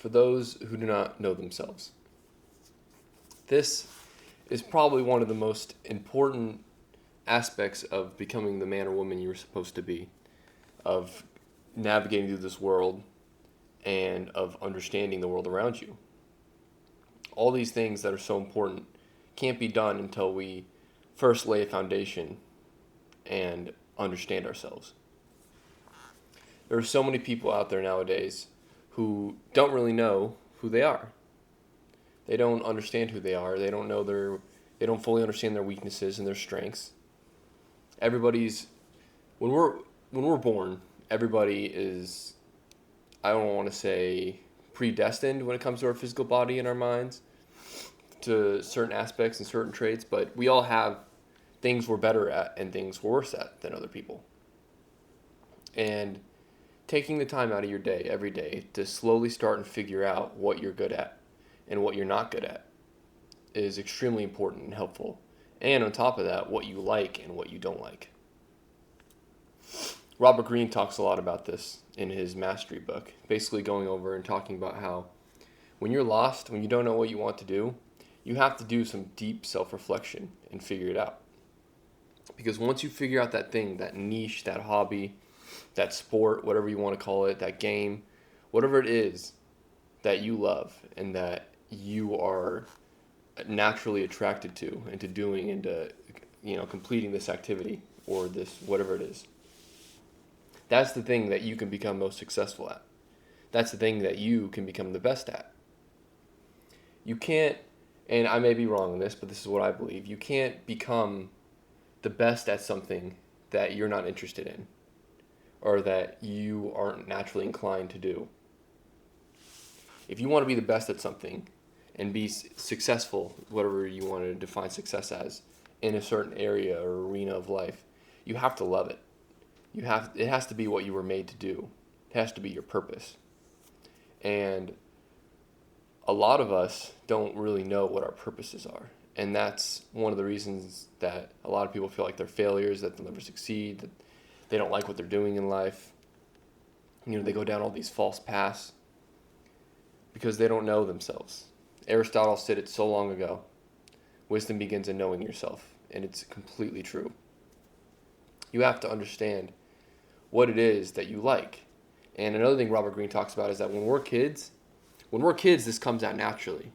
for those who do not know themselves. This is probably one of the most important aspects of becoming the man or woman you're supposed to be, of navigating through this world and of understanding the world around you. All these things that are so important can't be done until we first lay a foundation and understand ourselves. There are so many people out there nowadays who don't really know who they are. They don't understand who they are. They don't fully understand their weaknesses and their strengths. Everybody's when we're born, everybody is, I don't want to say predestined when it comes to our physical body and our minds to certain aspects and certain traits, but we all have things we're better at and things we're worse at than other people. And taking the time out of your day every day to slowly start and figure out what you're good at and what you're not good at is extremely important and helpful. And on top of that, what you like and what you don't like. Robert Greene talks a lot about this in his Mastery book, basically going over and talking about how when you're lost, when you don't know what you want to do, you have to do some deep self-reflection and figure it out. Because once you figure out that thing, that niche, that hobby, that sport, whatever you want to call it, that game, whatever it is that you love and that you are naturally attracted to and to doing and to, completing this activity or this, whatever it is. That's the thing that you can become most successful at. That's the thing that you can become the best at. You can't, and I may be wrong on this, but this is what I believe. You can't become the best at something that you're not interested in or that you aren't naturally inclined to do. If you want to be the best at something and be successful, whatever you want to define success as, in a certain area or arena of life, you have to love it. It has to be what you were made to do. It has to be your purpose. And a lot of us don't really know what our purposes are. And that's one of the reasons that a lot of people feel like they're failures, that they'll never succeed, that they don't like what they're doing in life. They go down all these false paths because they don't know themselves. Aristotle said it so long ago. Wisdom begins in knowing yourself, and it's completely true. You have to understand what it is that you like. And another thing Robert Greene talks about is that when we're kids, this comes out naturally.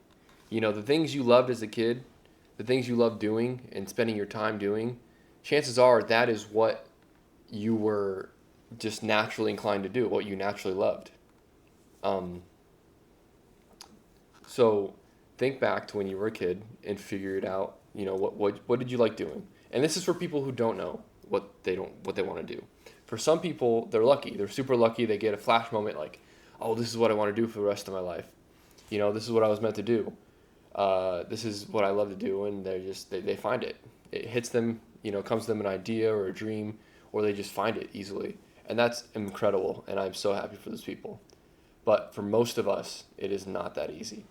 The things you loved as a kid, the things you loved doing and spending your time doing, chances are that is what you were just naturally inclined to do, what you naturally loved. So think back to when you were a kid and figure it out. What did you like doing? And this is for people who don't know what they want to do. For some people, they're lucky. They're super lucky. They get a flash moment like, oh, this is what I want to do for the rest of my life. This is what I was meant to do. This is what I love to do, and they find it. It hits them, comes to them an idea or a dream, or they just find it easily. And that's incredible, and I'm so happy for those people. But for most of us, it is not that easy.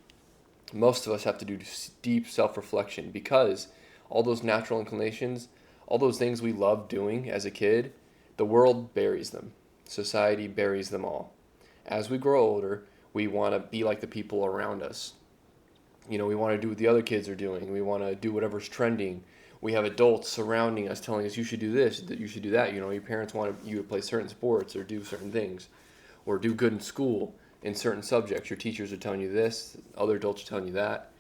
Most of us have to do deep self-reflection because all those natural inclinations, all those things we loved doing as a kid, the world buries them. Society buries them all. As we grow older, we want to be like the people around us. We want to do what the other kids are doing. We want to do whatever's trending. We have adults surrounding us telling us you should do this, that you should do that. Your parents want you to play certain sports or do certain things or do good in school in certain subjects. Your teachers are telling you this, other adults are telling you that.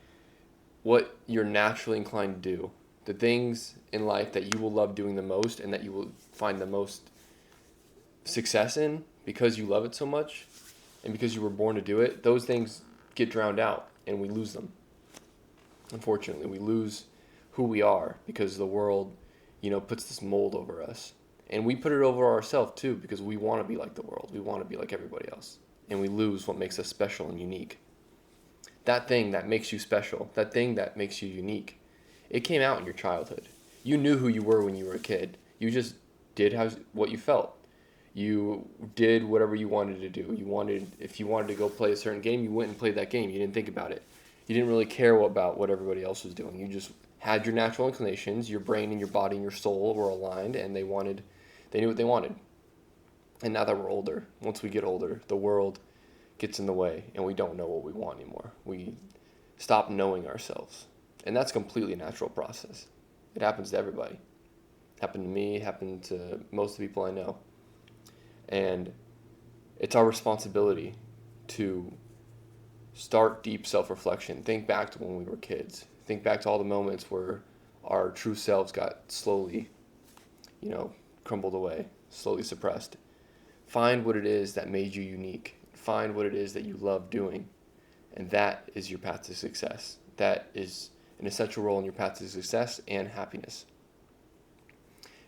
What you're naturally inclined to do, the things in life that you will love doing the most and that you will find the most success in because you love it so much and because you were born to do it, those things get drowned out and we lose them. Unfortunately, we lose who we are because the world, puts this mold over us. And we put it over ourselves too because we want to be like the world. We want to be like everybody else. And we lose what makes us special and unique. That thing that makes you special, that thing that makes you unique, it came out in your childhood. You knew who you were when you were a kid. You just did what you felt. You did whatever you wanted to do. If you wanted to go play a certain game, you went and played that game. You didn't think about it. You didn't really care about what everybody else was doing. You just had your natural inclinations. Your brain and your body and your soul were aligned, and they knew what they wanted. And now that we're older, once we get older, the world gets in the way and we don't know what we want anymore. We stop knowing ourselves. And that's a completely natural process. It happens to everybody. It happened to me, it happened to most of the people I know. And it's our responsibility to start deep self-reflection. Think back to when we were kids. Think back to all the moments where our true selves got slowly, crumbled away, slowly suppressed. Find what it is that made you unique. Find what it is that you love doing. And that is your path to success. That is an essential role in your path to success and happiness.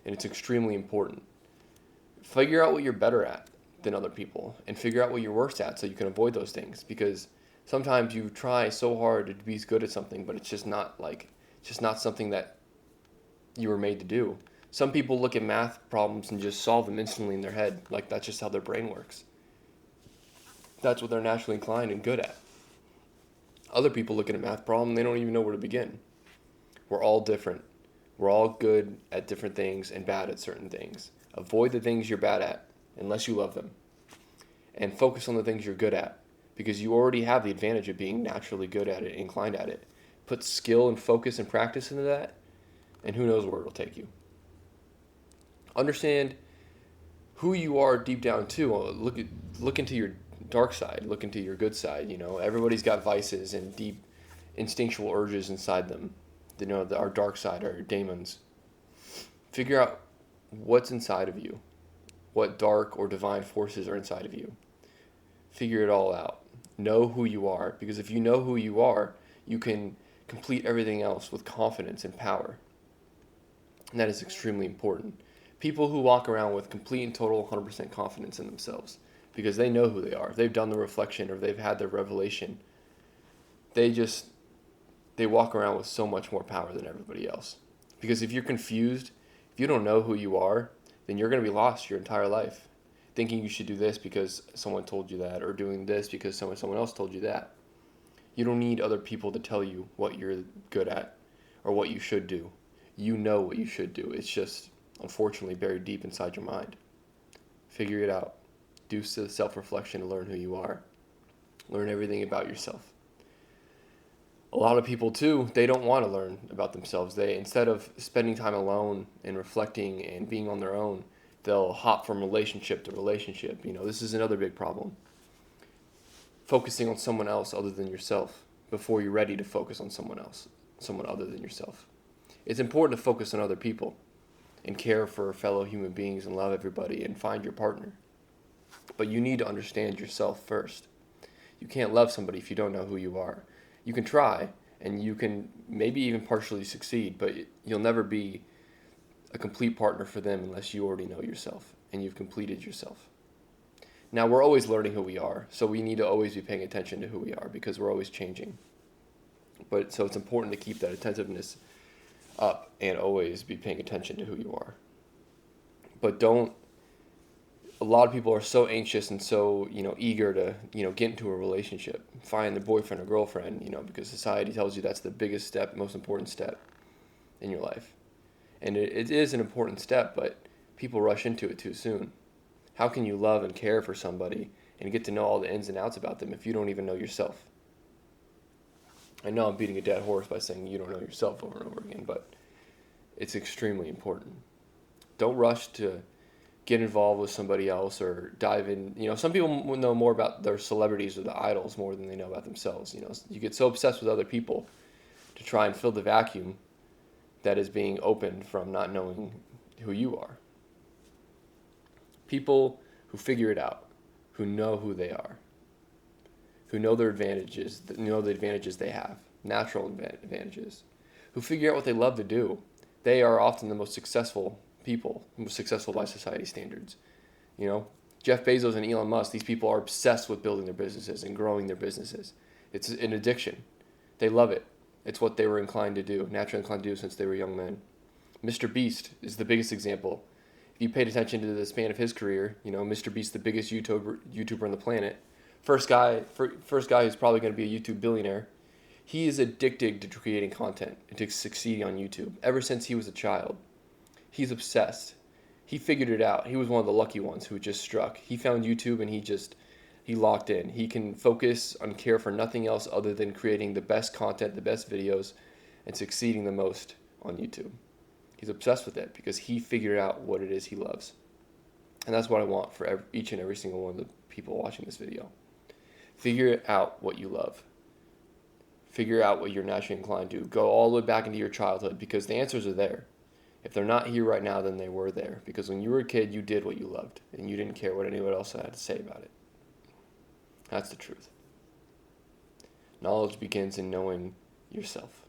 And it's extremely important. Figure out what you're better at than other people and figure out what you're worse at so you can avoid those things, because sometimes you try so hard to be good at something, but it's just not something that you were made to do. Some people look at math problems and just solve them instantly in their head. Like, that's just how their brain works. That's what they're naturally inclined and good at. Other people look at a math problem, they don't even know where to begin. We're all different. We're all good at different things and bad at certain things. Avoid the things you're bad at unless you love them. And focus on the things you're good at, because you already have the advantage of being naturally good at it, inclined at it. Put skill and focus and practice into that, and who knows where it'll take you. Understand who you are deep down too. Look into your dark side. Look into your good side. Everybody's got vices and deep instinctual urges inside them. Our dark side, our demons. Figure out what's inside of you. What dark or divine forces are inside of you. Figure it all out. Know who you are, because if you know who you are, you can complete everything else with confidence and power. And that is extremely important. People who walk around with complete and total 100% confidence in themselves, because they know who they are. They've done the reflection, or they've had their revelation. They walk around with so much more power than everybody else. Because if you're confused, if you don't know who you are, then you're going to be lost your entire life, thinking you should do this because someone told you that, or doing this because someone else told you that. You don't need other people to tell you what you're good at or what you should do. You know what you should do. It's just, unfortunately, buried deep inside your mind. Figure it out. Do self-reflection to learn who you are. Learn everything about yourself. A lot of people, too, they don't want to learn about themselves. Instead of spending time alone and reflecting and being on their own, they'll hop from relationship to relationship. This is another big problem. Focusing on someone else other than yourself before you're ready to focus on someone other than yourself. It's important to focus on other people and care for fellow human beings and love everybody and find your partner. But you need to understand yourself first. You can't love somebody if you don't know who you are. You can try, and you can maybe even partially succeed, but you'll never be a complete partner for them unless you already know yourself and you've completed yourself. Now, we're always learning who we are, so we need to always be paying attention to who we are, because we're always changing. So it's important to keep that attentiveness up and always be paying attention to who you are. But a lot of people are so anxious and so, eager to, get into a relationship, find the boyfriend or girlfriend, because society tells you that's the biggest step, most important step in your life. And it is an important step, but people rush into it too soon. How can you love and care for somebody and get to know all the ins and outs about them if you don't even know yourself? I know I'm beating a dead horse by saying you don't know yourself over and over again, but it's extremely important. Don't rush to get involved with somebody else or dive in. Some people will know more about their celebrities or the idols more than they know about themselves. You get so obsessed with other people to try and fill the vacuum that is being opened from not knowing who you are. People who figure it out, who know who they are, who know their advantages, know the advantages they have, natural advantages, who figure out what they love to do, they are often the most successful people, most successful by society standards. Jeff Bezos and Elon Musk, these people are obsessed with building their businesses and growing their businesses. It's an addiction. They love it. It's what they were naturally inclined to do since they were young men. Mr. Beast is the biggest example. If you paid attention to the span of his career, Mr. Beast, the biggest YouTuber on the planet, first guy who's probably going to be a YouTube billionaire. He is addicted to creating content and to succeeding on YouTube ever since he was a child. He's obsessed. He figured it out. He was one of the lucky ones who just struck. He found YouTube and he just He locked in. He can focus and care for nothing else other than creating the best content, the best videos, and succeeding the most on YouTube. He's obsessed with it because he figured out what it is he loves. And that's what I want for each and every single one of the people watching this video. Figure out what you love. Figure out what you're naturally inclined to. Go all the way back into your childhood because the answers are there. If they're not here right now, then they were there. Because when you were a kid, you did what you loved. And you didn't care what anyone else had to say about it. That's the truth. Knowledge begins in knowing yourself.